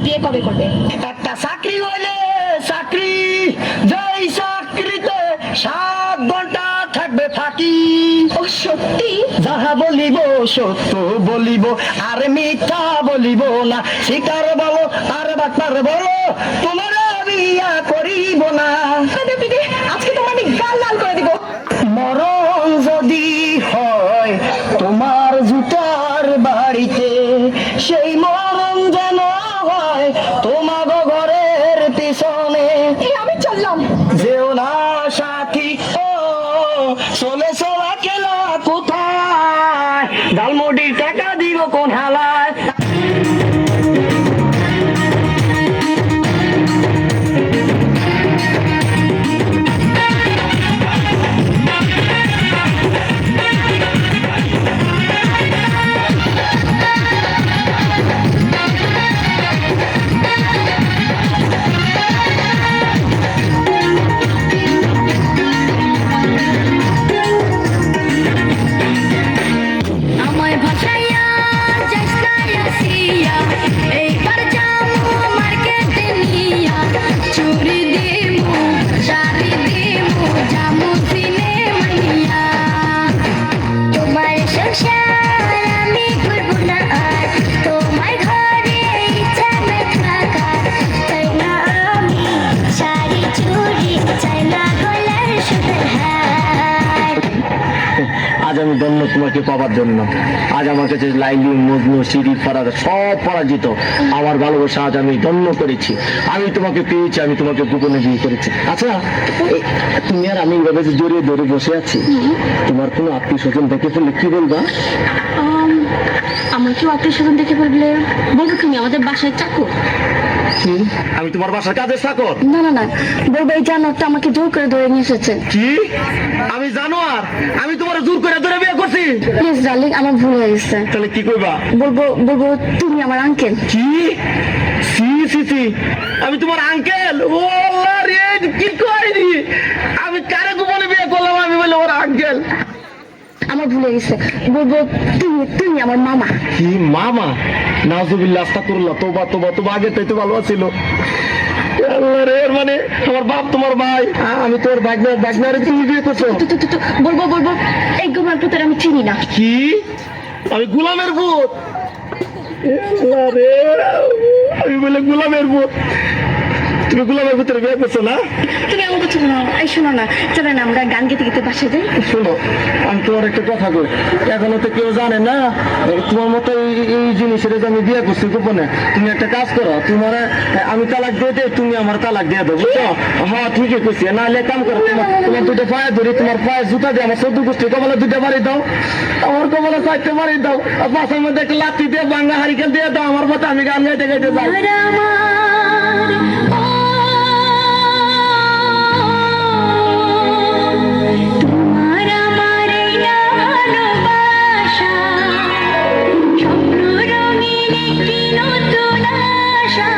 বিয়ে কবে করবে? একটা চাকরি হইলে চাকরি, যেই চাকরিতে 7 ঘন্টা থাকবে ফাঁকি। ও সত্যি? যাহা বলিব সত্য বলিব, আর মিথ্যা বলিব না। শিকার বলো আর বাটপার বলো, তোমার বিয়া করিব না। আজকে তোমার আমি গাল লাল করে দিব। মরণ যদি হয় তোমার জুতার বাড়িতে, সেই মরণ যেন হয় তোমার ঘরের পিছনে। আমি চললাম। যেও না সাথী, ও চলে চলা কেলা কোথায়, ডালমুটির টাকা দিব কোন হালায়। আমায় ভাসাইয়া যাস না আসিয়া, এইবার যামু মার্কেটে নিয়া, চুরি দিমু শাড়ি দিমু যামু সিনেমা নিয়া। তোমার সংসার আমি করবো না আর, তোমার ঘরে ইচ্ছা না থাকার। চাই না আমি শাড়ি চুড়ি, চাই না গলার সুতার হার। আজ আমি ধন্য তোমাকে পাবার জন্য। আজ আমার কাছে লাইলি, মজনু, সিঁড়ি, ফারাদ সব পরাজিত। আমার ভালোবাসা আজ আমি ধন্য করেছি। আমি তোমাকে পেয়েছি, আমি তোমাকে গোপনে বিয়ে করেছি। আচ্ছা, তুমি আর আমি এভাবে যে জড়িয়ে ধরে বসে আছি, তোমার কোনো আত্মীয় স্বজন দেখে ফেললে কি বলবা? আমার কেউ আত্মীয় স্বজন দেখে ফেললে বলবো তুমি আমাদের বাসায় চাকর। কি? আমি তোমার বাসার কাজের চাকর? না না না, বলবো এই জানোয়ারটা আমাকে জোর করে ধরে নিয়ে এসেছে। কি? আমি জানোয়ার? আমি তোমার জোর করে ধরে বিয়ে করছি? প্লিজ ডার্লিং, আমার ভুল হয়ে গেছে। তাহলে কি করবা? বলবো বলবো তুমি আমার আঙ্কেল। কি? সি সি সি, আমি তোমার আঙ্কেল? ও আল্লাহ রে, কি কইনি আমি? কারে গোপনে বিয়ে করলাম আমি বলে ওর আঙ্কেল? আমার ভুল হয়ে গেছে, বলবো তুমি তুমি আমার মামা। কি মামা? নাউজুবিল্লাহ, আস্তাগফিরুল্লাহ, তওবা তওবা তওবা, আগে তাই তো ভালো ছিল। আল্লাহ রে, মানে আমার বাপ তোমার ভাই, আমি তোর ভাগনারে তুমি বিয়ে করছো? বলবো বলবো এই গোমার পুতের আমি চিনি না। কি? আমি গোলামের ভূত? আল্লাহ রে, আমি বলে গোলামের ভূত? তুমি গোলামের ভূতের বিয়ে করছো না? তুমি আমার কথা শোনো, এই শোনো না, চলো না আমরা গান গেতে গেতে বাসায় যাই। শোনো, আমি তোমার একটা কথা কই, এখনো তো কেউ জানে না তোমার মতো এই জিনিসের যে আমি বিয়ে করছি গোপনে। তুমি একটা কাজ করো, তোমার আমি তালাক দিয়ে দেই, তুমি আমার তালাক দিয়ে দেবো, বুঝছো? হ্যাঁ ঠিকই কইছি। নাহলে কাম করো, তোমার দুটো পায়ে ধরি, তোমার পায়ে জুতা দিয়ে আমার 14 গোষ্ঠী কপালে 2টা বাড়ি দাও, আমার কপালে 4টা বাড়ি দাও, আর পাশের মধ্যে একটা লাঠি দিয়ে বাংলা হারিকেন দিয়ে দাও আমার মতো, আমি গান গাইতে গাইতে যাই। তোমার আমার এই ভালোবাসা, স্বপ্ন রঙিন একটি নতুন আশা।